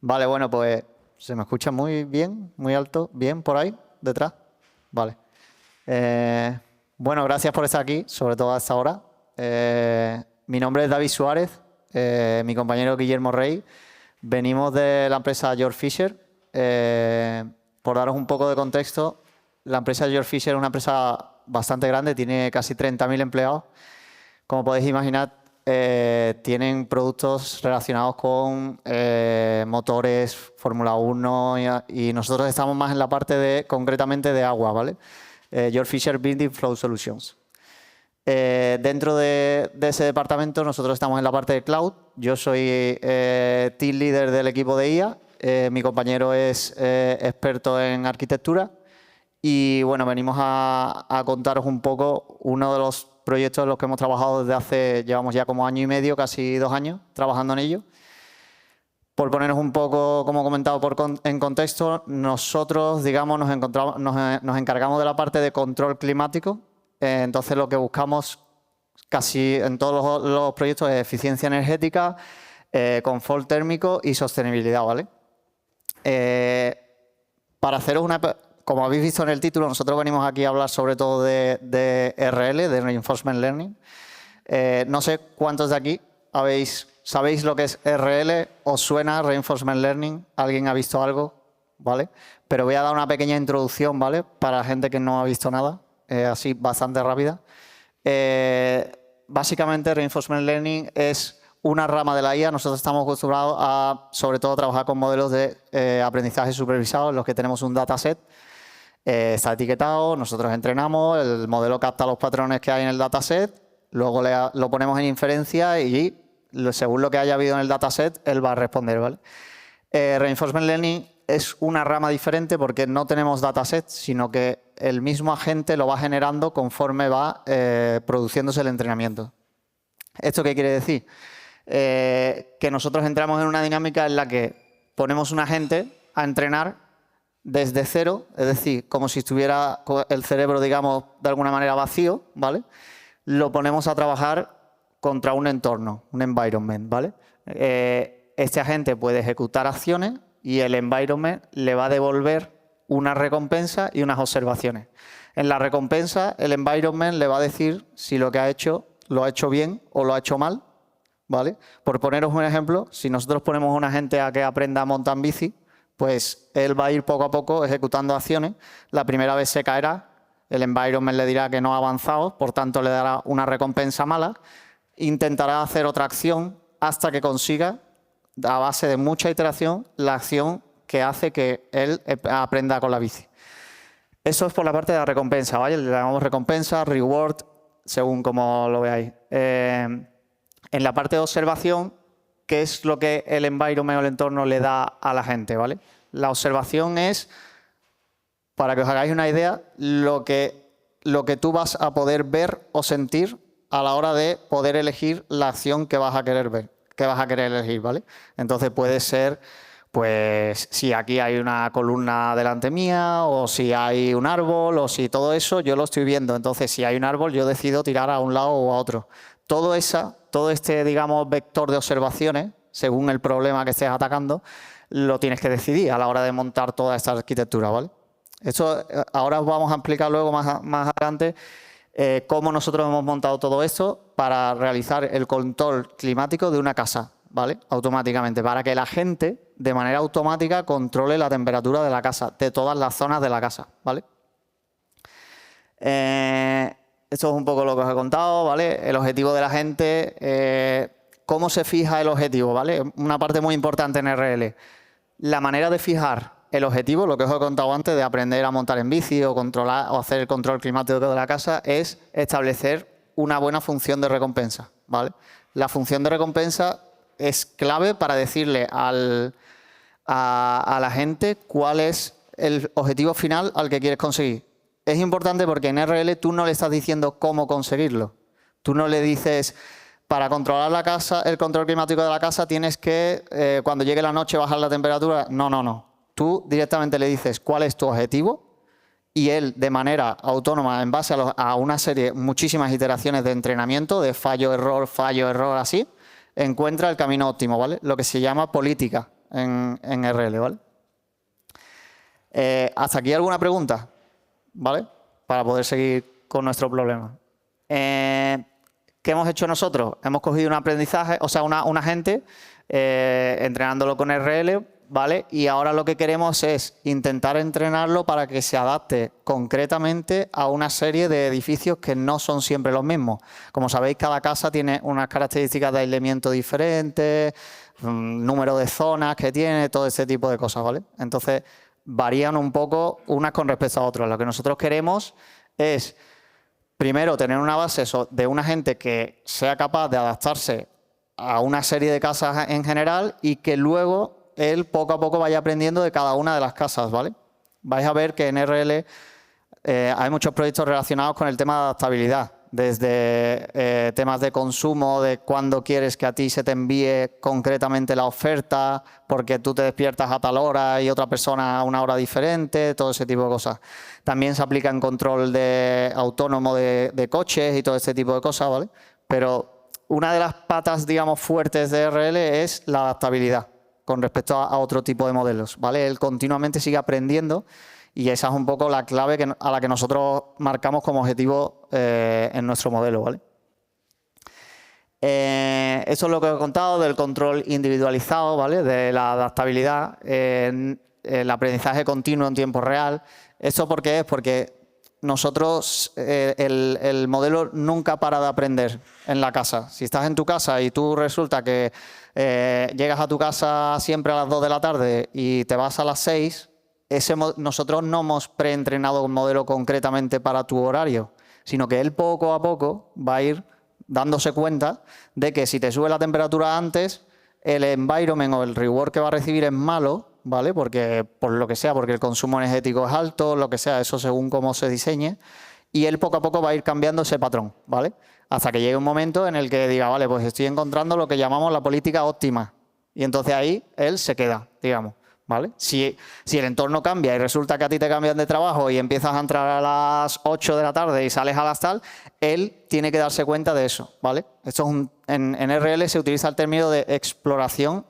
Vale, bueno, pues se me escucha muy bien, muy alto, bien por ahí, detrás. Vale. Bueno, gracias por estar aquí, sobre todo a esta hora. Mi nombre es David Suárez, mi compañero Guillermo Rey. Venimos de la empresa Georg Fischer. Por daros un poco de contexto, la empresa Georg Fischer es una empresa bastante grande, tiene casi 30.000 empleados. Como podéis imaginar, tienen productos relacionados con motores, Fórmula 1 y nosotros estamos más en la parte concretamente de agua, ¿vale? Georg Fischer Building Flow Solutions. Dentro de ese departamento nosotros estamos en la parte de cloud. Yo soy team leader del equipo de IA. Mi compañero es experto en arquitectura. Y bueno, venimos a contaros un poco uno de los proyectos en los que hemos trabajado llevamos ya como año y medio, casi 2 años, trabajando en ello. Por poneros un poco, como he comentado, en contexto, nosotros, digamos, nos encargamos de la parte de control climático. Entonces, lo que buscamos casi en todos los proyectos es eficiencia energética, confort térmico y sostenibilidad, ¿vale? Para haceros como habéis visto en el título, nosotros venimos aquí a hablar sobre todo de RL, de Reinforcement Learning. No sé cuántos de aquí sabéis lo que es RL, ¿os suena Reinforcement Learning? ¿Alguien ha visto algo? ¿Vale? Pero voy a dar una pequeña introducción, ¿vale? Para la gente que no ha visto nada, así bastante rápida. Básicamente, Reinforcement Learning es una rama de la IA. Nosotros estamos acostumbrados a, sobre todo, trabajar con modelos de aprendizaje supervisado en los que tenemos un dataset. Está etiquetado, nosotros entrenamos, el modelo capta los patrones que hay en el dataset, luego lo ponemos en inferencia y según lo que haya habido en el dataset, él va a responder, ¿vale? Reinforcement Learning es una rama diferente porque no tenemos dataset, sino que el mismo agente lo va generando conforme va produciéndose el entrenamiento. ¿Esto qué quiere decir? Que nosotros entramos en una dinámica en la que ponemos un agente a entrenar desde cero, es decir, como si estuviera el cerebro, digamos, de alguna manera vacío, ¿vale? Lo ponemos a trabajar contra un entorno, un environment, ¿vale? Este agente puede ejecutar acciones y el environment le va a devolver una recompensa y unas observaciones. En la recompensa, el environment le va a decir si lo que ha hecho lo ha hecho bien o lo ha hecho mal, ¿vale? Por poneros un ejemplo, si nosotros ponemos a un agente a que aprenda a montar en bici, pues él va a ir poco a poco ejecutando acciones. La primera vez se caerá, el environment le dirá que no ha avanzado, por tanto le dará una recompensa mala. Intentará hacer otra acción hasta que consiga, a base de mucha iteración, la acción que hace que él aprenda con la bici. Eso es por la parte de la recompensa, ¿vale? Le llamamos recompensa, reward, según como lo veáis. En la parte de observación, ¿qué es lo que el environment o el entorno le da a la gente, ¿vale? La observación es, para que os hagáis una idea, lo que tú vas a poder ver o sentir a la hora de poder elegir la acción que vas a querer ver, que vas a querer elegir, ¿vale? Entonces puede ser, pues, si aquí hay una columna delante mía, o si hay un árbol, o si todo eso, yo lo estoy viendo. Entonces, si hay un árbol, yo decido tirar a un lado o a otro. Todo este, digamos, vector de observaciones, según el problema que estés atacando, lo tienes que decidir a la hora de montar toda esta arquitectura, ¿vale? Esto ahora os vamos a explicar luego más adelante cómo nosotros hemos montado todo esto para realizar el control climático de una casa, ¿vale? Automáticamente, para que la gente de manera automática controle la temperatura de la casa, de todas las zonas de la casa, ¿vale? Esto es un poco lo que os he contado, ¿vale? El objetivo de la gente, cómo se fija el objetivo, ¿vale? Una parte muy importante en RL. La manera de fijar el objetivo, lo que os he contado antes de aprender a montar en bici o controlar o hacer el control climático de la casa, es establecer una buena función de recompensa, ¿vale? La función de recompensa es clave para decirle a la gente cuál es el objetivo final al que quieres conseguir. Es importante porque en RL tú no le estás diciendo cómo conseguirlo. Tú no le dices, para controlar la casa, el control climático de la casa, tienes que, cuando llegue la noche, bajar la temperatura. No, no, no. Tú directamente le dices cuál es tu objetivo y él, de manera autónoma, en base a una serie, muchísimas iteraciones de entrenamiento, de fallo, error, así, encuentra el camino óptimo, ¿vale? Lo que se llama política. en RL, ¿vale? ¿Hasta aquí alguna pregunta? ¿Vale? Para poder seguir con nuestro problema. ¿Qué hemos hecho nosotros? Hemos cogido un aprendizaje, o sea, un agente, entrenándolo con RL, ¿vale? Y ahora lo que queremos es intentar entrenarlo para que se adapte concretamente a una serie de edificios que no son siempre los mismos. Como sabéis, cada casa tiene unas características de aislamiento diferentes, número de zonas que tiene, todo ese tipo de cosas, ¿vale? Entonces, varían un poco unas con respecto a otras. Lo que nosotros queremos es, primero, tener una base de una gente que sea capaz de adaptarse a una serie de casas en general y que luego él poco a poco vaya aprendiendo de cada una de las casas, ¿vale? Vais a ver que en RL hay muchos proyectos relacionados con el tema de adaptabilidad, desde temas de consumo, de cuándo quieres que a ti se te envíe concretamente la oferta, porque tú te despiertas a tal hora y otra persona a una hora diferente, todo ese tipo de cosas. También se aplica en control autónomo de coches y todo este tipo de cosas, ¿vale? Pero una de las patas, digamos, fuertes de RL es la adaptabilidad con respecto a otro tipo de modelos, ¿vale? Él continuamente sigue aprendiendo y esa es un poco la clave a la que nosotros marcamos como objetivo en nuestro modelo, ¿vale? Eso es lo que he contado del control individualizado, ¿vale? De la adaptabilidad, el aprendizaje continuo en tiempo real. ¿Esto por qué es? Porque nosotros, el modelo nunca para de aprender en la casa. Si estás en tu casa y tú resulta que llegas a tu casa siempre a las 2 de la tarde y te vas a las 6, nosotros no hemos preentrenado un modelo concretamente para tu horario, sino que él poco a poco va a ir dándose cuenta de que si te sube la temperatura antes, el environment o el reward que va a recibir es malo, ¿vale? Porque, por lo que sea, porque el consumo energético es alto, lo que sea, eso según cómo se diseñe, y él poco a poco va a ir cambiando ese patrón, ¿vale? Hasta que llegue un momento en el que diga, vale, pues estoy encontrando lo que llamamos la política óptima, y entonces ahí él se queda, digamos, ¿vale? Si el entorno cambia y resulta que a ti te cambian de trabajo y empiezas a entrar a las 8 de la tarde y sales a las tal, él tiene que darse cuenta de eso, ¿vale? Esto es en RL se utiliza el término de exploración,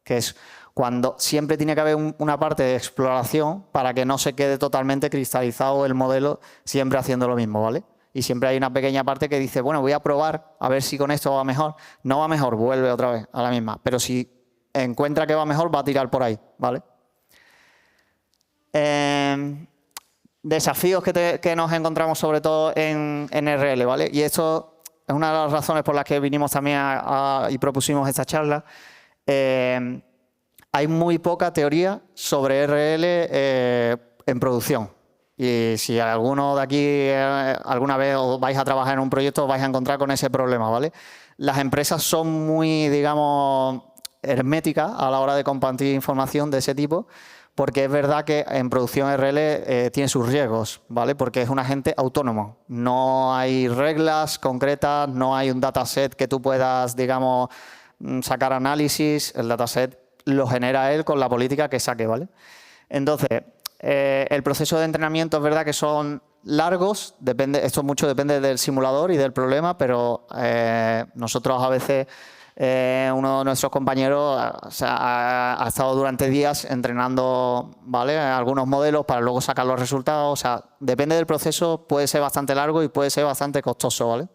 que es cuando siempre tiene que haber una parte de exploración para que no se quede totalmente cristalizado el modelo siempre haciendo lo mismo, ¿vale? Y siempre hay una pequeña parte que dice, bueno, voy a probar a ver si con esto va mejor. No va mejor, vuelve otra vez a la misma. Pero si encuentra que va mejor, va a tirar por ahí, ¿vale? Desafíos que nos encontramos sobre todo en RL, ¿vale? Y esto es una de las razones por las que vinimos también y propusimos esta charla. Hay muy poca teoría sobre RL en producción. Y si alguno de aquí alguna vez os vais a trabajar en un proyecto, os vais a encontrar con ese problema, ¿vale? Las empresas son muy, digamos, herméticas a la hora de compartir información de ese tipo, porque es verdad que en producción RL tiene sus riesgos, ¿vale? Porque es un agente autónomo. No hay reglas concretas, no hay un dataset que tú puedas, digamos, sacar análisis. El dataset lo genera él con la política que saque, ¿vale? Entonces, el proceso de entrenamiento es verdad que son largos, esto mucho depende del simulador y del problema, pero nosotros a veces, uno de nuestros compañeros ha estado durante días entrenando, ¿vale?, algunos modelos para luego sacar los resultados. O sea, depende del proceso, puede ser bastante largo y puede ser bastante costoso, ¿vale?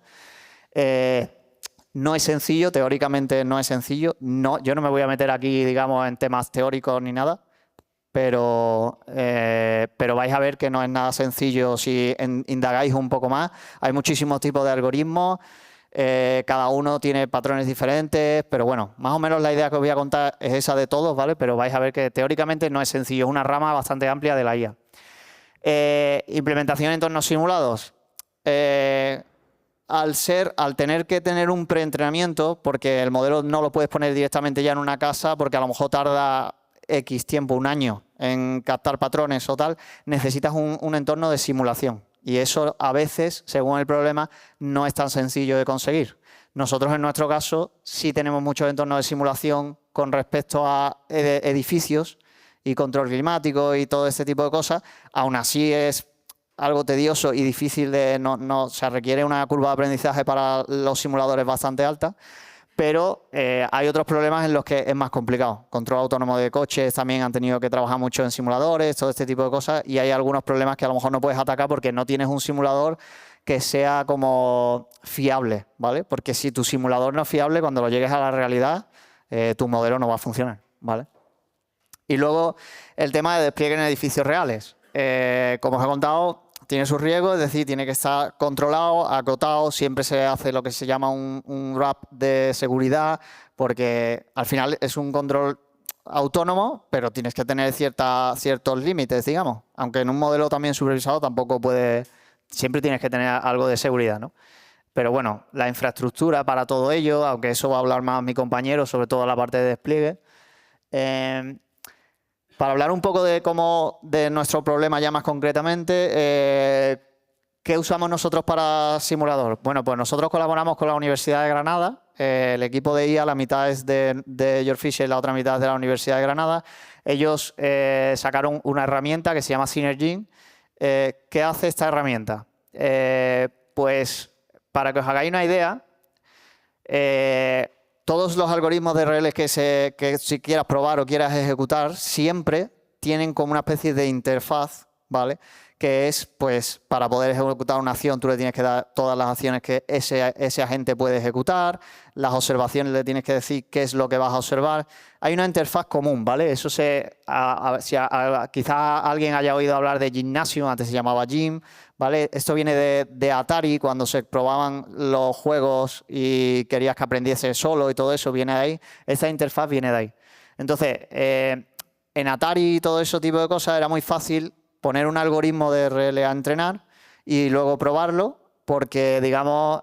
No es sencillo, teóricamente no es sencillo. No, yo no me voy a meter aquí, digamos, en temas teóricos ni nada, pero vais a ver que no es nada sencillo si indagáis un poco más. Hay muchísimos tipos de algoritmos, cada uno tiene patrones diferentes, pero bueno, más o menos la idea que os voy a contar es esa de todos, ¿vale? Pero vais a ver que teóricamente no es sencillo, es una rama bastante amplia de la IA. Implementación en entornos simulados. Al tener que tener un preentrenamiento, porque el modelo no lo puedes poner directamente ya en una casa, porque a lo mejor tarda X tiempo, un año, en captar patrones o tal, necesitas un entorno de simulación. Y eso a veces, según el problema, no es tan sencillo de conseguir. Nosotros en nuestro caso sí tenemos muchos entornos de simulación con respecto a edificios y control climático y todo este tipo de cosas. Aún así es algo tedioso y difícil o sea, requiere una curva de aprendizaje para los simuladores bastante alta. pero hay otros problemas en los que es más complicado. Control autónomo de coches también han tenido que trabajar mucho en simuladores, todo este tipo de cosas, y hay algunos problemas que a lo mejor no puedes atacar porque no tienes un simulador que sea como fiable, ¿vale? Porque si tu simulador no es fiable, cuando lo llegues a la realidad, tu modelo no va a funcionar, ¿vale? Y luego el tema de despliegue en edificios reales. Como os he contado, tiene sus riesgos, es decir, tiene que estar controlado, acotado, siempre se hace lo que se llama un wrap de seguridad, porque al final es un control autónomo, pero tienes que tener ciertos límites, digamos. Aunque en un modelo también supervisado tampoco puede... Siempre tienes que tener algo de seguridad, ¿no? Pero bueno, la infraestructura para todo ello, aunque eso va a hablar más mi compañero, sobre todo la parte de despliegue. Para hablar un poco de nuestro problema ya más concretamente, ¿qué usamos nosotros para simulador? Bueno, pues nosotros colaboramos con la Universidad de Granada. El equipo de IA, la mitad es de George Fisher y la otra mitad es de la Universidad de Granada. Ellos sacaron una herramienta que se llama Synergy. ¿Qué hace esta herramienta? Pues para que os hagáis una idea, todos los algoritmos de RL que si quieras probar o quieras ejecutar siempre tienen como una especie de interfaz, ¿vale? Que es, pues, para poder ejecutar una acción, tú le tienes que dar todas las acciones que ese agente puede ejecutar, las observaciones le tienes que decir qué es lo que vas a observar. Hay una interfaz común, ¿vale? Eso quizás alguien haya oído hablar de Gymnasium, antes se llamaba Gym, ¿vale? Esto viene de Atari, cuando se probaban los juegos y querías que aprendiese solo y todo eso, viene de ahí. Esta interfaz viene de ahí. Entonces, en Atari y todo ese tipo de cosas era muy fácil poner un algoritmo de RL a entrenar y luego probarlo, porque, digamos,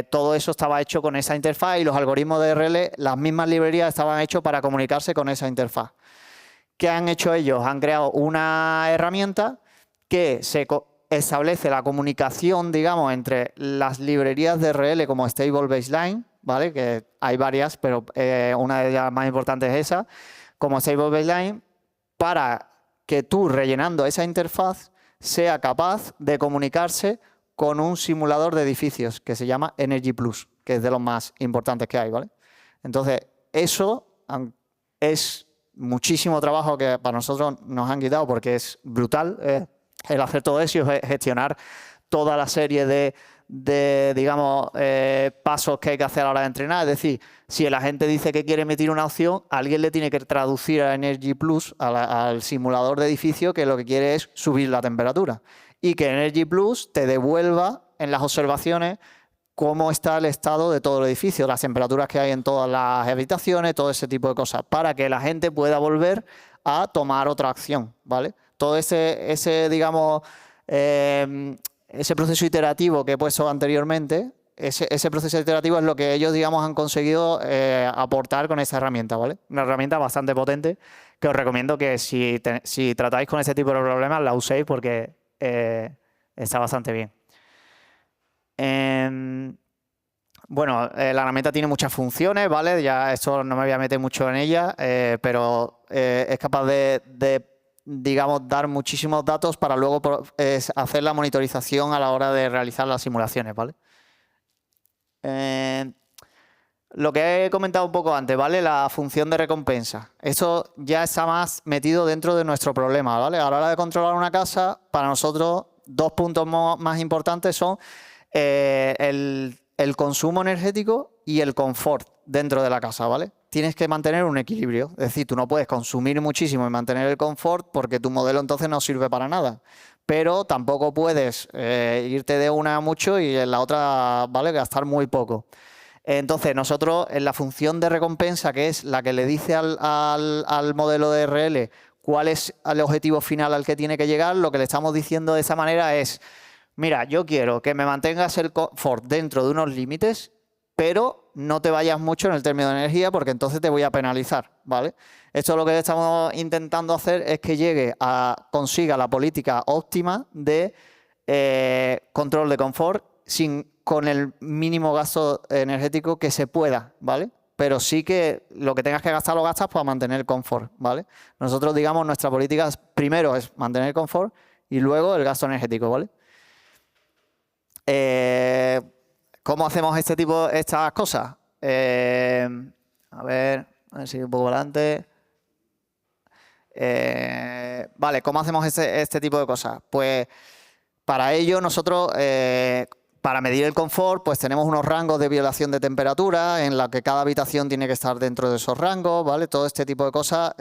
todo eso estaba hecho con esa interfaz y los algoritmos de RL, las mismas librerías estaban hechos para comunicarse con esa interfaz. ¿Qué han hecho ellos? Han creado una herramienta que establece la comunicación, digamos, entre las librerías de RL como Stable Baseline, ¿vale? Que hay varias, pero una de ellas más importantes es esa, como Stable Baseline, para que tú, rellenando esa interfaz, sea capaz de comunicarse con un simulador de edificios que se llama Energy Plus, que es de los más importantes que hay, ¿vale? Entonces, eso es muchísimo trabajo que para nosotros nos han quitado porque es brutal el hacer todo eso y gestionar toda la serie de digamos, pasos que hay que hacer a la hora de entrenar. Es decir, si el agente dice que quiere emitir una opción, alguien le tiene que traducir a Energy Plus, al simulador de edificio, que lo que quiere es subir la temperatura. Y que Energy Plus te devuelva en las observaciones cómo está el estado de todo el edificio, las temperaturas que hay en todas las habitaciones, todo ese tipo de cosas, para que la gente pueda volver a tomar otra acción, ¿vale? Todo ese digamos, ese proceso iterativo que he puesto anteriormente, ese proceso iterativo es lo que ellos, digamos, han conseguido aportar con esa herramienta, ¿vale? Una herramienta bastante potente que os recomiendo que si tratáis con ese tipo de problemas la uséis porque está bastante bien. Bueno, la herramienta tiene muchas funciones, ¿vale? Ya esto no me voy a meter mucho en ella, pero es capaz de digamos, dar muchísimos datos para luego hacer la monitorización a la hora de realizar las simulaciones, ¿vale? Lo que he comentado un poco antes, ¿vale? La función de recompensa. Esto ya está más metido dentro de nuestro problema, ¿vale? A la hora de controlar una casa, para nosotros, dos puntos más importantes son el consumo energético y el confort dentro de la casa, ¿vale? Tienes que mantener un equilibrio. Es decir, tú no puedes consumir muchísimo y mantener el confort porque tu modelo entonces no sirve para nada. Pero tampoco puedes irte de una mucho y en la otra, ¿vale? Gastar muy poco. Entonces, nosotros en la función de recompensa, que es la que le dice al modelo de RL cuál es el objetivo final al que tiene que llegar, lo que le estamos diciendo de esa manera es: mira, yo quiero que me mantengas el confort dentro de unos límites, pero no te vayas mucho en el término de energía porque entonces te voy a penalizar, ¿vale? Esto lo que estamos intentando hacer es que consiga la política óptima de control de confort con el mínimo gasto energético que se pueda, ¿vale? Pero sí que lo que tengas que gastar lo gastas para mantener el confort, ¿vale? Nosotros, digamos, nuestra política primero es mantener el confort y luego el gasto energético, ¿vale? ¿Cómo hacemos estas cosas? A ver si un poco adelante. Vale, ¿cómo hacemos este tipo de cosas? Pues para ello nosotros, para medir el confort, pues tenemos unos rangos de violación de temperatura en la que cada habitación tiene que estar dentro de esos rangos, ¿vale? Todo este tipo de cosas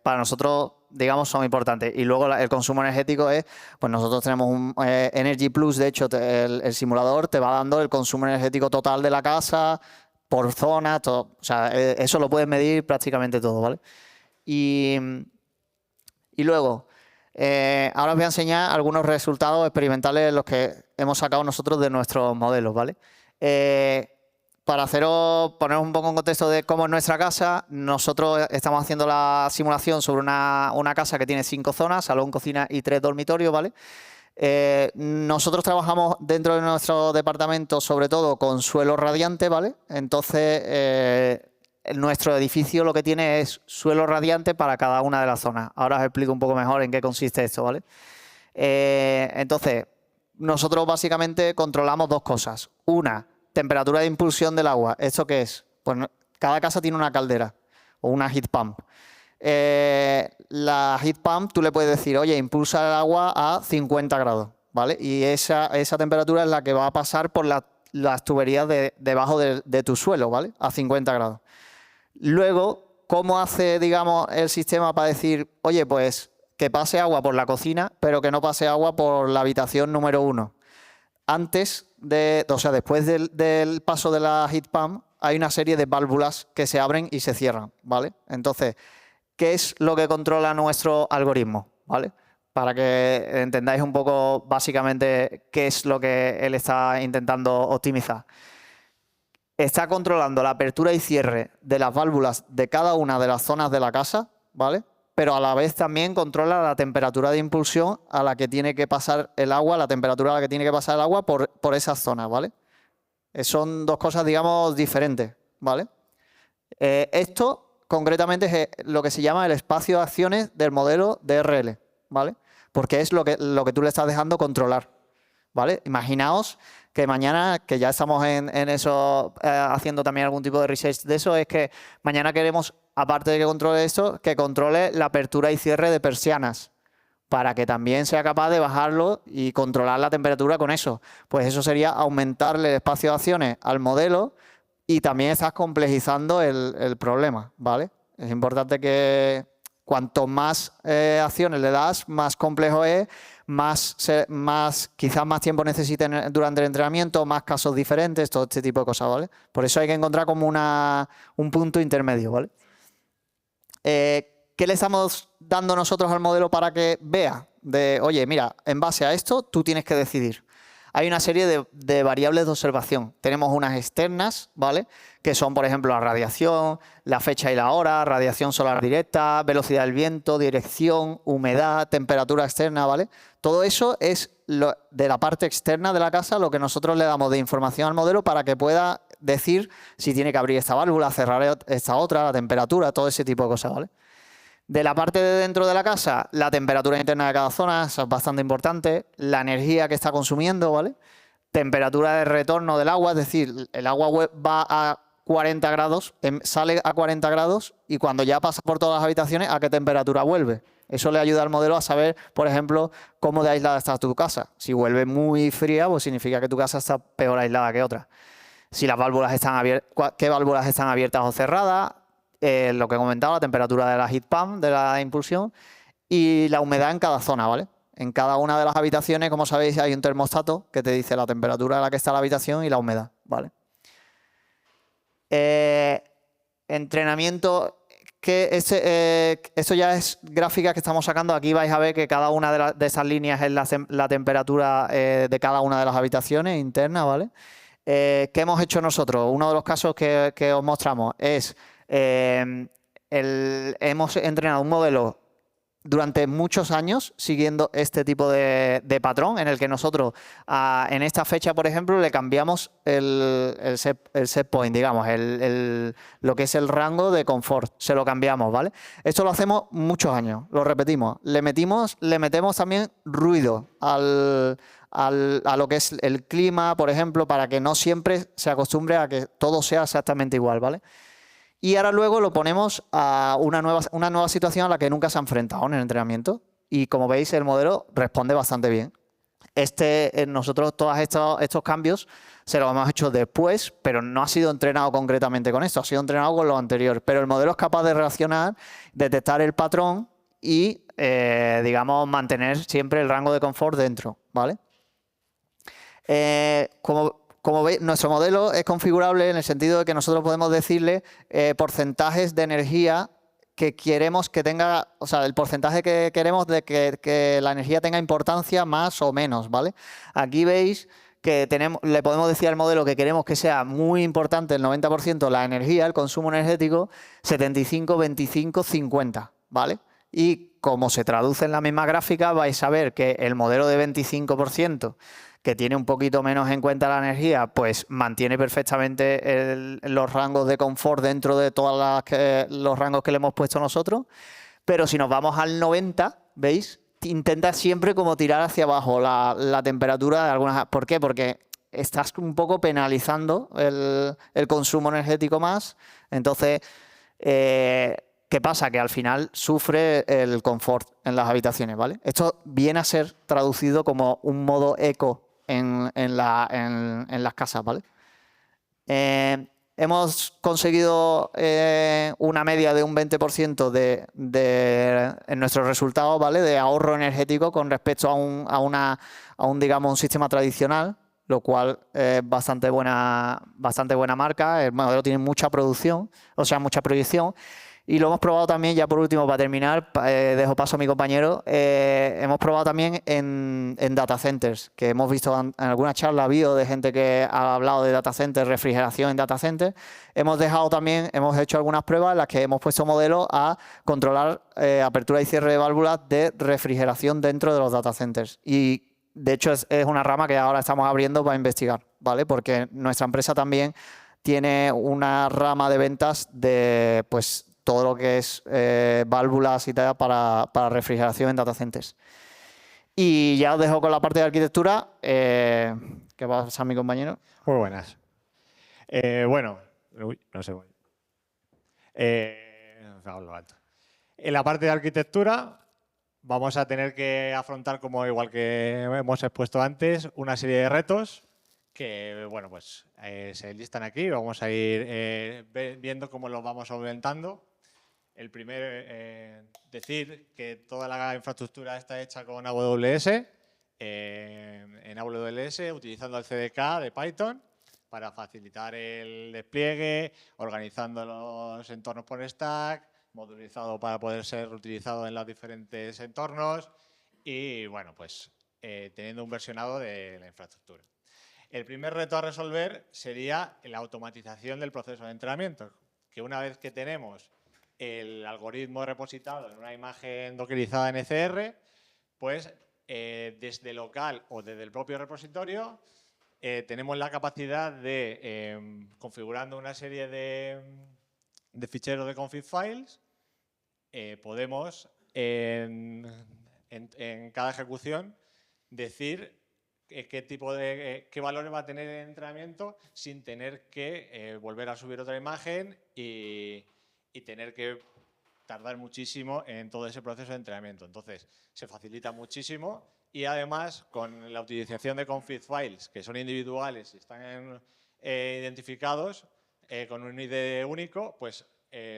para nosotros, digamos, son importantes. Y luego el consumo energético es, pues nosotros tenemos un Energy Plus, de hecho, el simulador te va dando el consumo energético total de la casa, por zona, todo. O sea, eso lo puedes medir prácticamente todo, ¿vale? Y luego, ahora os voy a enseñar algunos resultados experimentales los que hemos sacado nosotros de nuestros modelos, ¿vale? Para poneros un poco en contexto de cómo es nuestra casa, nosotros estamos haciendo la simulación sobre una casa que tiene 5 zonas, salón, cocina y 3 dormitorios, ¿vale? Nosotros trabajamos dentro de nuestro departamento sobre todo con suelo radiante, ¿vale? Entonces, nuestro edificio lo que tiene es suelo radiante para cada una de las zonas. Ahora os explico un poco mejor en qué consiste esto, ¿vale? Entonces, nosotros básicamente controlamos dos cosas. Una, temperatura de impulsión del agua. ¿Esto qué es? Pues cada casa tiene una caldera o una heat pump. La heat pump tú le puedes decir, oye, impulsa el agua a 50 grados, ¿vale? Y esa temperatura es la que va a pasar por las tuberías debajo de tu suelo, ¿vale? A 50 grados. Luego, ¿cómo hace, digamos, el sistema para decir, oye, pues que pase agua por la cocina, pero que no pase agua por la habitación número 1? Después del paso de la heat pump, hay una serie de válvulas que se abren y se cierran, ¿vale? Entonces, ¿qué es lo que controla nuestro algoritmo? ¿Vale? Para que entendáis un poco básicamente qué es lo que él está intentando optimizar. Está controlando la apertura y cierre de las válvulas de cada una de las zonas de la casa, ¿vale? Pero a la vez también controla la temperatura de impulsión a la que tiene que pasar el agua, la temperatura a la que tiene que pasar el agua por esas zonas, ¿vale? Son dos cosas, digamos, diferentes, ¿vale? Esto concretamente es lo que se llama el espacio de acciones del modelo DRL, ¿vale? Porque es lo que tú le estás dejando controlar, ¿vale? Imaginaos que mañana, que ya estamos en eso, haciendo también algún tipo de research de eso, es que mañana queremos, aparte de que controle esto, que controle la apertura y cierre de persianas, para que también sea capaz de bajarlo y controlar la temperatura con eso. Pues eso sería aumentarle el espacio de acciones al modelo y también estás complejizando el problema, ¿vale? Es importante que cuanto más acciones le das, más complejo es, quizás más tiempo necesiten durante el entrenamiento, más casos diferentes, todo este tipo de cosas, ¿vale? Por eso hay que encontrar como un punto intermedio, ¿vale? ¿Qué le estamos dando nosotros al modelo para que vea? Oye, mira, en base a esto tú tienes que decidir. Hay una serie de variables de observación. Tenemos unas externas, ¿vale? Que son, por ejemplo, la radiación, la fecha y la hora, radiación solar directa, velocidad del viento, dirección, humedad, temperatura externa, ¿vale? Todo eso es de la parte externa de la casa lo que nosotros le damos de información al modelo para que pueda decir si tiene que abrir esta válvula, cerrar esta otra, la temperatura, todo ese tipo de cosas, ¿vale? De la parte de dentro de la casa, la temperatura interna de cada zona, eso es bastante importante, la energía que está consumiendo, ¿vale? Temperatura de retorno del agua, es decir, el agua va a 40 grados, sale a 40 grados y cuando ya pasa por todas las habitaciones, ¿a qué temperatura vuelve? Eso le ayuda al modelo a saber, por ejemplo, cómo de aislada está tu casa. Si vuelve muy fría, pues significa que tu casa está peor aislada que otra. Si las válvulas están abiertas, qué válvulas están abiertas o cerradas, lo que he comentado, la temperatura de la heat pump, de la impulsión, y la humedad en cada zona, ¿vale? En cada una de las habitaciones, como sabéis, hay un termostato que te dice la temperatura a la que está la habitación y la humedad, ¿vale? Entrenamiento, esto ya es gráfica que estamos sacando. Aquí vais a ver que cada una de esas líneas es la temperatura de cada una de las habitaciones internas, ¿vale? ¿Qué hemos hecho nosotros? Uno de los casos que os mostramos es hemos entrenado un modelo durante muchos años siguiendo este tipo de patrón en el que nosotros en esta fecha, por ejemplo, le cambiamos el set point, digamos, lo que es el rango de confort, se lo cambiamos, ¿vale? Esto lo hacemos muchos años, lo repetimos. Le metemos también ruido a lo que es el clima, por ejemplo, para que no siempre se acostumbre a que todo sea exactamente igual, ¿vale? Y ahora luego lo ponemos a una nueva situación a la que nunca se ha enfrentado en el entrenamiento. Y como veis, el modelo responde bastante bien. Nosotros todos estos cambios se los hemos hecho después, pero no ha sido entrenado concretamente con esto, ha sido entrenado con lo anterior. Pero el modelo es capaz de reaccionar, detectar el patrón y, digamos, mantener siempre el rango de confort dentro, ¿vale? Como veis, nuestro modelo es configurable en el sentido de que nosotros podemos decirle porcentajes de energía que queremos que tenga, o sea, el porcentaje que queremos de que la energía tenga importancia más o menos, ¿vale? Aquí veis que le podemos decir al modelo que queremos que sea muy importante el 90% la energía, el consumo energético, 75, 25, 50, ¿vale? Y como se traduce en la misma gráfica, vais a ver que el modelo de 25%, que tiene un poquito menos en cuenta la energía, pues mantiene perfectamente los rangos de confort dentro de todos los rangos que le hemos puesto nosotros. Pero si nos vamos al 90, ¿veis? Intenta siempre como tirar hacia abajo la temperatura de algunas. ¿Por qué? Porque estás un poco penalizando el consumo energético más. Entonces, ¿qué pasa? Que al final sufre el confort en las habitaciones, ¿vale? Esto viene a ser traducido como un modo eco en las casas, ¿vale? Hemos conseguido una media de un 20% en nuestros resultados, ¿vale? De ahorro energético con respecto digamos, un sistema tradicional, lo cual es bastante buena marca. El modelo tiene mucha producción, o sea, mucha proyección. Y lo hemos probado también, ya por último, para terminar, dejo paso a mi compañero, hemos probado también en data centers, que hemos visto en alguna charla bio de gente que ha hablado de data centers, refrigeración en data centers. Hemos hecho algunas pruebas en las que hemos puesto modelos a controlar apertura y cierre de válvulas de refrigeración dentro de los data centers. Y de hecho es una rama que ahora estamos abriendo para investigar, ¿vale? Porque nuestra empresa también tiene una rama de ventas de, pues, todo lo que es válvulas y tal para refrigeración en data centers. Y ya os dejo con la parte de arquitectura, que va a pasar mi compañero. Muy buenas. Bueno, uy, no sé. Hablo alto. En la parte de arquitectura vamos a tener que afrontar, como igual que hemos expuesto antes, una serie de retos que, bueno, pues se listan aquí. Vamos a ir viendo cómo los vamos solventando. El primero, decir que toda la infraestructura está hecha con AWS, en AWS utilizando el CDK de Python para facilitar el despliegue, organizando los entornos por stack, modulizado para poder ser utilizado en los diferentes entornos y, bueno, pues teniendo un versionado de la infraestructura. El primer reto a resolver sería la automatización del proceso de entrenamiento, que una vez que tenemos el algoritmo repositado en una imagen dockerizada en ECR, pues desde local o desde el propio repositorio tenemos la capacidad de, configurando una serie de ficheros de config files, podemos en cada ejecución decir qué valores va a tener el entrenamiento sin tener que volver a subir otra imagen y tener que tardar muchísimo en todo ese proceso de entrenamiento. Entonces, se facilita muchísimo y además con la utilización de config files que son individuales y están identificados con un ID único, pues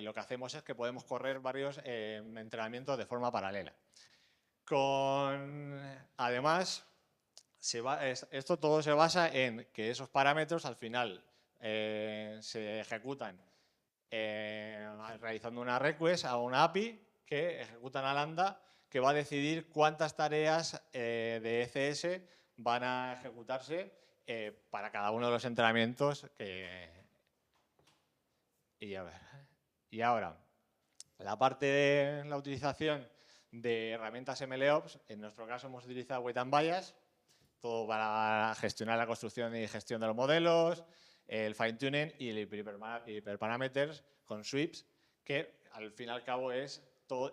lo que hacemos es que podemos correr varios entrenamientos de forma paralela. Además, esto todo se basa en que esos parámetros al final se ejecutan realizando una request a una API que ejecuta una lambda que va a decidir cuántas tareas de ECS van a ejecutarse para cada uno de los entrenamientos Y ahora, la parte de la utilización de herramientas MLOps. En nuestro caso hemos utilizado Weight and Bias, todo para gestionar la construcción y gestión de los modelos, el fine-tuning y el hyperparameters con sweeps, que al fin y al cabo es todo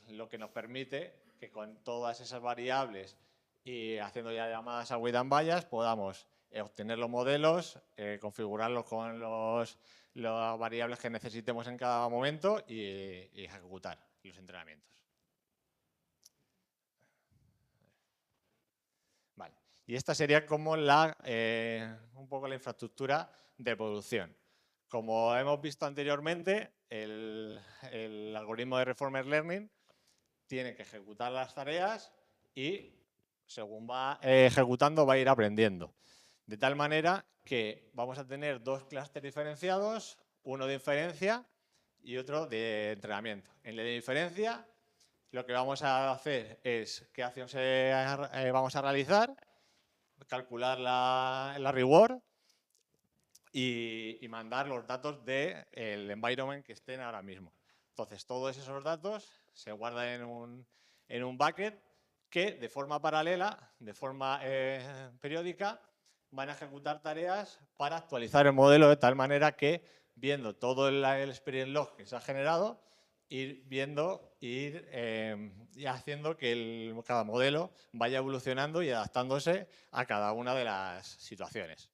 lo que nos permite que con todas esas variables y haciendo ya llamadas a Weight and Bias podamos obtener los modelos, configurarlos con las variables que necesitemos en cada momento y ejecutar los entrenamientos. Vale. Y esta sería como un poco la infraestructura de producción. Como hemos visto anteriormente, el algoritmo de Reformer Learning tiene que ejecutar las tareas y según va ejecutando va a ir aprendiendo. De tal manera que vamos a tener dos clústeres diferenciados, uno de inferencia y otro de entrenamiento. En el de inferencia, lo que vamos a hacer es qué acción vamos a realizar, calcular la reward y mandar los datos del environment que estén ahora mismo. Entonces, todos esos datos se guardan en un bucket que de forma paralela, de forma periódica, van a ejecutar tareas para actualizar el modelo de tal manera que, viendo todo el experience log que se ha generado, ir haciendo que cada modelo vaya evolucionando y adaptándose a cada una de las situaciones.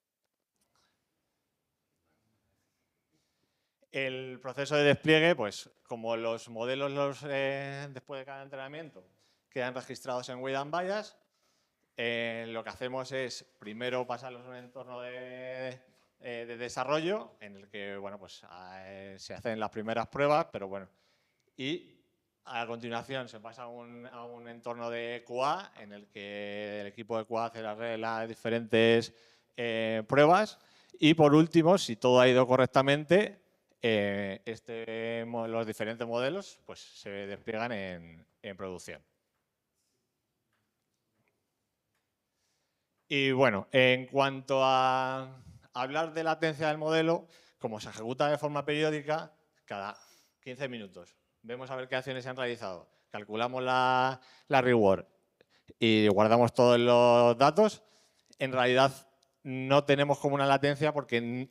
El proceso de despliegue, pues como los modelos después de cada entrenamiento quedan registrados en Weight and Bias, lo que hacemos es primero pasarlos a un entorno de desarrollo en el que bueno, pues, se hacen las primeras pruebas, pero bueno, y a continuación se pasa a un entorno de QA en el que el equipo de QA hace las diferentes pruebas y por último, si todo ha ido correctamente, los diferentes modelos pues, se despliegan en producción. Y bueno, en cuanto a hablar de latencia del modelo, como se ejecuta de forma periódica, cada 15 minutos vemos a ver qué acciones se han realizado, calculamos la reward y guardamos todos los datos, en realidad no tenemos como una latencia porque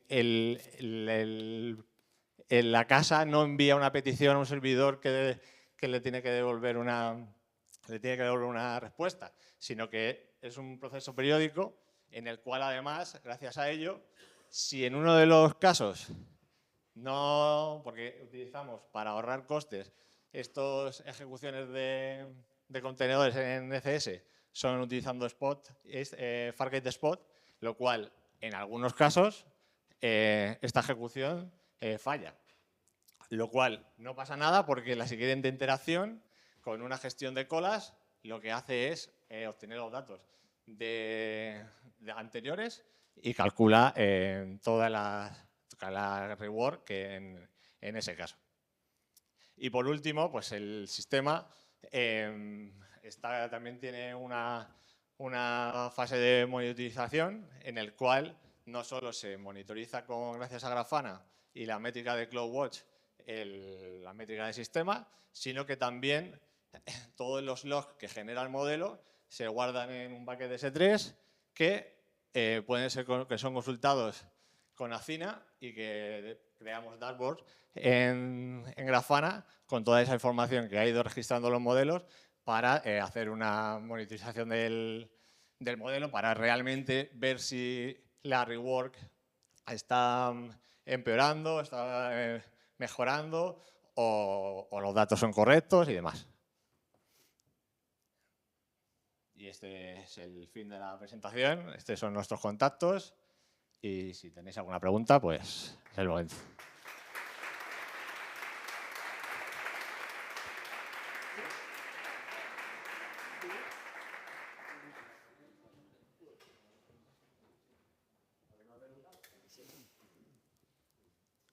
la casa no envía una petición a un servidor que le tiene que devolver una respuesta, sino que es un proceso periódico en el cual además, gracias a ello, si en uno de los casos no, porque utilizamos para ahorrar costes estas ejecuciones de contenedores en ECS son utilizando Fargate Spot, lo cual en algunos casos esta ejecución falla. Lo cual no pasa nada porque la siguiente interacción con una gestión de colas lo que hace es obtener los datos de anteriores y calcula toda la reward que en ese caso. Y por último, pues el sistema también tiene una fase de monitorización en el cual no solo se monitoriza gracias a Grafana y la métrica de CloudWatch, la métrica del sistema, sino que también todos los logs que genera el modelo se guardan en un bucket de S3 que que son consultados con Acina y que creamos dashboards en Grafana con toda esa información que ha ido registrando los modelos para hacer una monitorización del modelo para realmente ver si la rework está empeorando, está mejorando o los datos son correctos y demás. Y este es el fin de la presentación. Estos son nuestros contactos. Y si tenéis alguna pregunta, pues es el momento.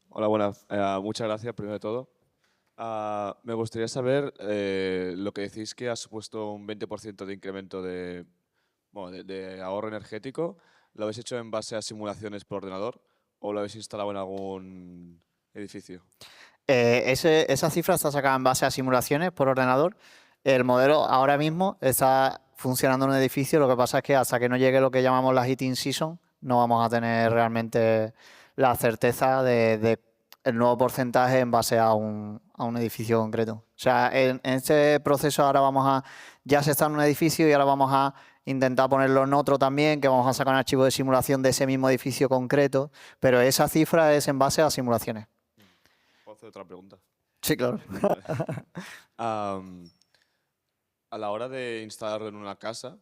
Hola, buenas. Muchas gracias, primero de todo. Me gustaría saber lo que decís que ha supuesto un 20% de incremento de ahorro energético. ¿Lo habéis hecho en base a simulaciones por ordenador o lo habéis instalado en algún edificio? Esa cifra está sacada en base a simulaciones por ordenador. El modelo ahora mismo está funcionando en un edificio, lo que pasa es que hasta que no llegue lo que llamamos la heating season, no vamos a tener realmente la certeza de el nuevo porcentaje en base a un edificio concreto. O sea, en este proceso ahora ya se está en un edificio y ahora vamos a intentar ponerlo en otro también, que vamos a sacar un archivo de simulación de ese mismo edificio concreto, pero esa cifra es en base a simulaciones. ¿Puedo hacer otra pregunta? Sí, claro. A la hora de instalarlo en una casa,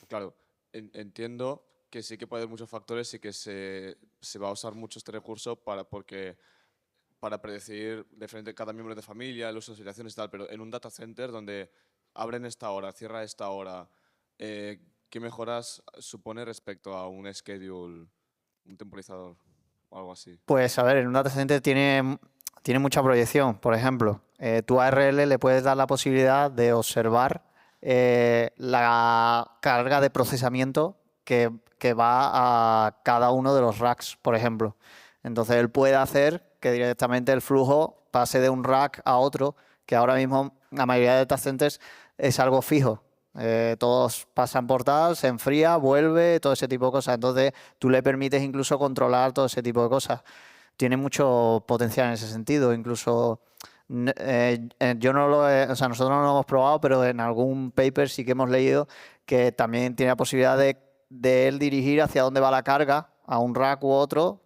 claro, entiendo que sí que puede haber muchos factores y que se va a usar mucho este recurso para predecir diferente cada miembro de familia, el uso de situaciones y tal, pero en un data center donde abren esta hora, cierra esta hora, ¿qué mejoras supone respecto a un schedule, un temporizador o algo así? Pues a ver, en un data center tiene mucha proyección. Por ejemplo, tu ARL le puedes dar la posibilidad de observar la carga de procesamiento que va a cada uno de los racks, por ejemplo. Entonces él puede hacer que directamente el flujo pase de un rack a otro, que ahora mismo la mayoría de data centers es algo fijo. Todos pasan por tal, se enfría, vuelve, todo ese tipo de cosas. Entonces tú le permites incluso controlar todo ese tipo de cosas. Tiene mucho potencial en ese sentido. Incluso yo no o sea, nosotros no lo hemos probado, pero en algún paper sí que hemos leído que también tiene la posibilidad de él dirigir hacia dónde va la carga, a un rack u otro.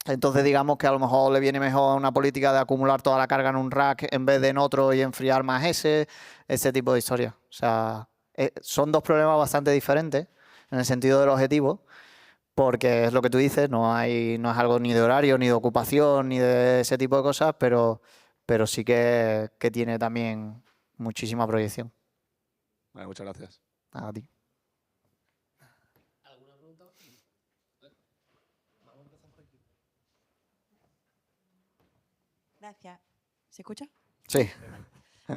Entonces digamos que a lo mejor le viene mejor una política de acumular toda la carga en un rack en vez de en otro y enfriar más ese tipo de historias. O sea, son dos problemas bastante diferentes en el sentido del objetivo, porque es lo que tú dices, no es algo ni de horario, ni de ocupación, ni de ese tipo de cosas, pero sí que tiene también muchísima proyección. Vale, muchas gracias. A ti. Gracias. ¿Se escucha? Sí.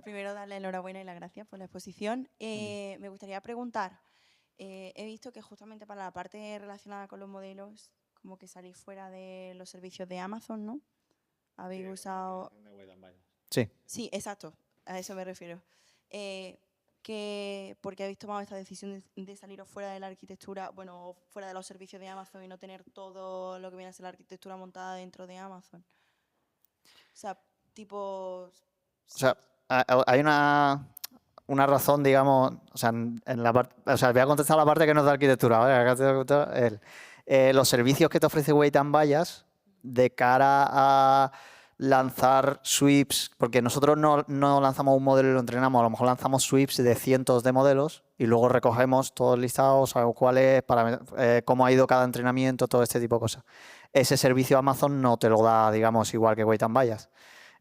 Primero, darle enhorabuena y las gracias por la exposición. Me gustaría preguntar, he visto que justamente para la parte relacionada con los modelos, como que salís fuera de los servicios de Amazon, ¿no? Habéis usado... Sí. Sí, exacto, a eso me refiero. ¿Por qué habéis tomado esta decisión de saliros fuera de la arquitectura, bueno, fuera de los servicios de Amazon y no tener todo lo que viene a ser la arquitectura montada dentro de Amazon? O sea, tipo... O sea, hay una razón, digamos, o sea, o sea, voy a contestar la parte que no es de arquitectura, ¿vale? Los servicios que te ofrece Weight and Bias de cara a lanzar sweeps, porque nosotros no lanzamos un modelo y lo entrenamos, a lo mejor lanzamos sweeps de cientos de modelos y luego recogemos todos los listados, sabemos cuál es, cómo ha ido cada entrenamiento, todo este tipo de cosas. Ese servicio Amazon no te lo da, digamos, igual que Weight and Bias.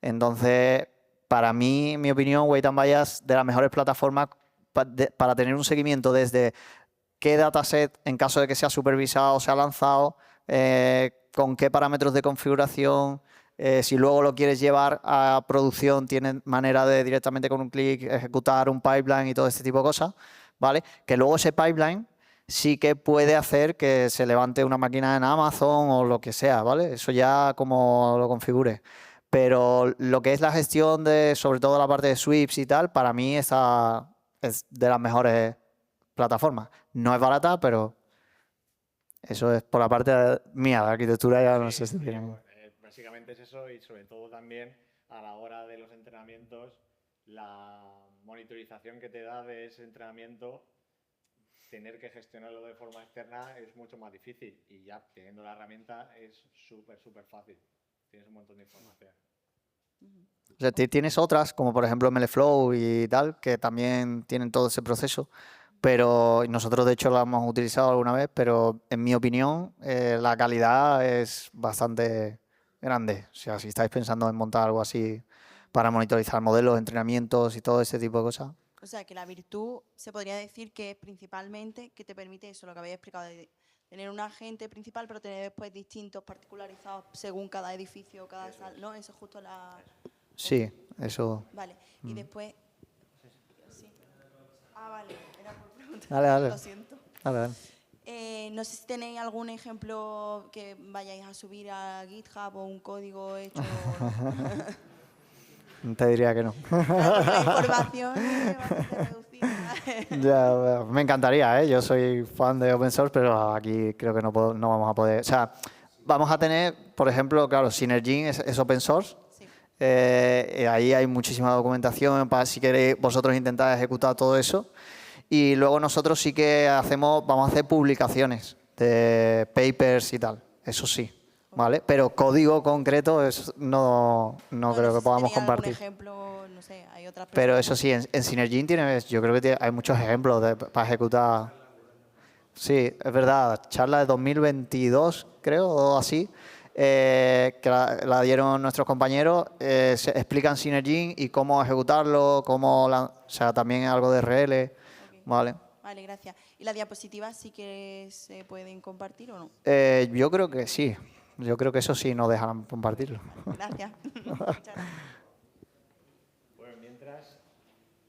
Entonces, para mí, en mi opinión, Weight and Bias de las mejores plataformas para tener un seguimiento desde qué dataset, en caso de que sea supervisado, se ha lanzado, con qué parámetros de configuración, si luego lo quieres llevar a producción, tienes manera de directamente con un clic ejecutar un pipeline y todo este tipo de cosas, ¿vale? Que luego ese pipeline sí que puede hacer que se levante una máquina en Amazon o lo que sea, ¿vale? Eso ya como lo configure. Pero lo que es la gestión de, sobre todo la parte de sweeps y tal, para mí esa es de las mejores plataformas. No es barata, pero eso es por la parte mía de arquitectura, ya no sé si tienen. Básicamente es eso y sobre todo también a la hora de los entrenamientos, la monitorización que te da de ese entrenamiento, tener que gestionarlo de forma externa es mucho más difícil y ya teniendo la herramienta es súper fácil. Tienes un montón de información. O sea, tienes otras, como por ejemplo MLflow y tal, que también tienen todo ese proceso, pero nosotros de hecho lo hemos utilizado alguna vez, pero en mi opinión la calidad es bastante grande. O sea, si estáis pensando en montar algo así para monitorizar modelos, entrenamientos y todo ese tipo de cosas. O sea, que la virtud se podría decir que es principalmente que te permite eso, lo que habéis explicado, de tener un agente principal, pero tener después distintos particularizados según cada edificio, cada sala, ¿no? Eso es justo la... Sí, eso. Vale, y después... Sí. Ah, vale, era por preguntar. Dale. Lo siento. Dale. No sé si tenéis algún ejemplo que vayáis a subir a GitHub o un código hecho... te diría que no. La información es bastante reducida. Ya, me encantaría, ¿eh? Yo soy fan de open source, pero aquí creo que no vamos a poder. O sea, vamos a tener, por ejemplo, claro, Synergy es open source. Sí. Ahí hay muchísima documentación para si queréis vosotros intentar ejecutar todo eso. Y luego nosotros sí que vamos a hacer publicaciones de papers y tal, eso sí, ¿vale? Pero código concreto no creo sé que si podamos tenía algún compartir. ejemplo, no sé, hay otras Pero personas. eso sí, en Synergy yo creo que hay muchos ejemplos para ejecutar. Sí, es verdad, charla de 2022, creo, o así, que la dieron nuestros compañeros, se explican Synergy y cómo ejecutarlo, o sea, también algo de RL, Ok. ¿vale? Vale, gracias. ¿Y las diapositivas sí que se pueden compartir o no? Yo creo que sí, yo creo que eso sí nos dejarán compartirlo. Gracias. Muchas gracias. Bueno, mientras,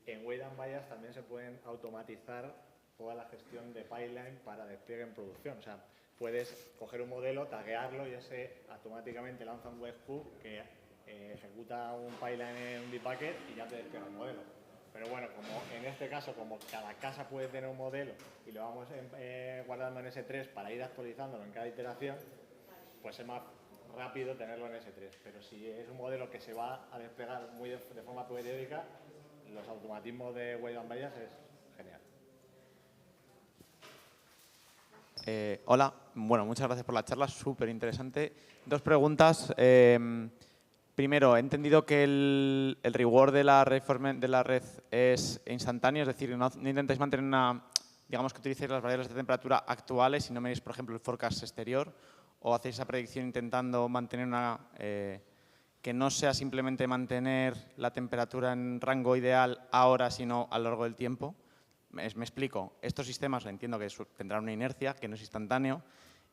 en Weight and Bias también se pueden automatizar toda la gestión de pipeline para despliegue en producción. O sea, puedes coger un modelo, taguearlo y ese automáticamente lanza un webhook que ejecuta un pipeline en un Bitbucket y ya te despliega el modelo. Pero bueno, como en este caso, como cada casa puede tener un modelo y lo vamos guardando en S3 para ir actualizándolo en cada iteración, pues es más rápido tenerlo en S3. Pero si es un modelo que se va a desplegar muy de forma periódica, los automatismos de Weight and Bias es genial. Hola, bueno, muchas gracias por la charla, súper interesante. Dos preguntas. Primero, he entendido que el reward de la red es instantáneo, es decir, no intentáis mantener digamos que utilicéis las variables de temperatura actuales y no miréis, por ejemplo, el forecast exterior, o hacéis esa predicción intentando mantener que no sea simplemente mantener la temperatura en rango ideal ahora, sino a lo largo del tiempo. Me explico, estos sistemas entiendo que tendrán una inercia, que no es instantáneo,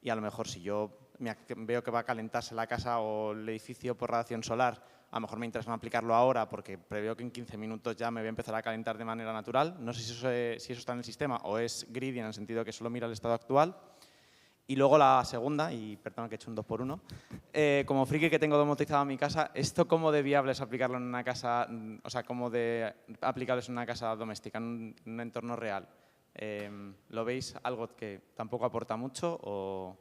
y a lo mejor si yo veo que va a calentarse la casa o el edificio por radiación solar, a lo mejor me interesa no aplicarlo ahora porque preveo que en 15 minutos ya me voy a empezar a calentar de manera natural. No sé si eso está en el sistema o es greedy en el sentido que solo mira el estado actual. Y luego la segunda, y perdón que he hecho un 2x1, como friki que tengo domotizado en mi casa, ¿esto cómo de viable es aplicarlo en una casa, o sea, cómo de aplicable es en una casa doméstica, en un entorno real? ¿Lo veis algo que tampoco aporta mucho o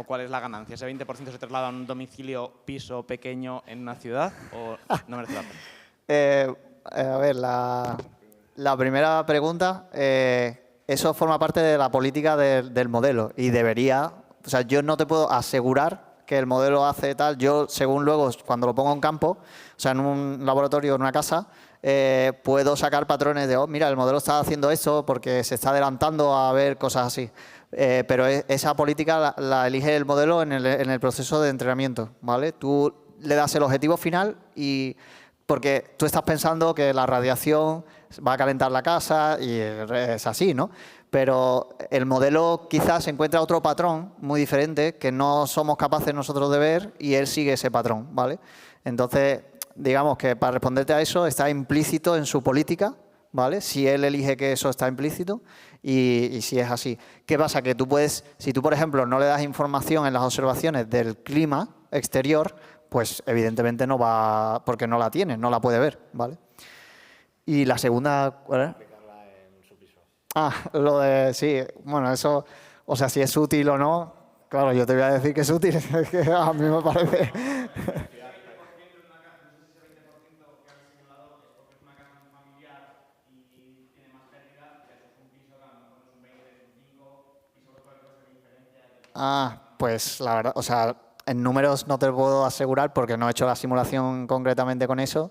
cuál es la ganancia? ¿Ese 20% se traslada a un domicilio, piso pequeño en una ciudad o no merece la pena? A ver, la primera pregunta, eso forma parte de la política del modelo y debería, o sea, yo no te puedo asegurar que el modelo hace tal, yo según luego cuando lo pongo en campo, o sea, en un laboratorio o en una casa, puedo sacar patrones de, oh, mira, el modelo está haciendo esto porque se está adelantando a ver cosas así. Pero esa política la elige el modelo en el proceso de entrenamiento, ¿vale? Tú le das el objetivo final y porque tú estás pensando que la radiación va a calentar la casa y es así, ¿no? Pero el modelo quizás encuentra otro patrón muy diferente que no somos capaces nosotros de ver y él sigue ese patrón, ¿vale? Entonces, digamos que para responderte a eso está implícito en su política, ¿vale? Si él elige que eso está implícito y si es así. ¿Qué pasa? Que tú puedes, si tú por ejemplo no le das información en las observaciones del clima exterior, pues evidentemente no va, porque no la tiene, no la puede ver, ¿vale? Y la segunda, ¿cuál era? Aplicarla en su piso. Ah, lo de, sí, bueno, eso, o sea, si es útil o no, claro, yo te voy a decir que es útil, es que a mí me parece. Ah, pues la verdad, o sea, en números no te lo puedo asegurar porque no he hecho la simulación concretamente con eso,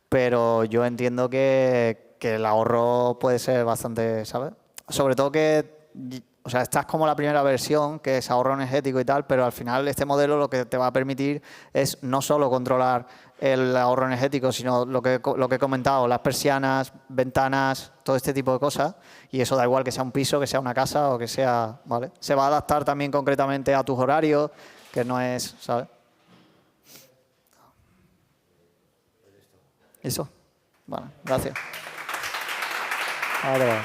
pero yo entiendo que el ahorro puede ser bastante, ¿sabes? Sobre todo que, o sea, esta es como la primera versión, que es ahorro energético y tal, pero al final este modelo lo que te va a permitir es no solo controlar el ahorro energético, sino lo que he comentado, las persianas, ventanas, todo este tipo de cosas, y eso da igual que sea un piso, que sea una casa o que sea, ¿vale? Se va a adaptar también concretamente a tus horarios, que no es, ¿sabes? Eso. Bueno, gracias. Ahora va.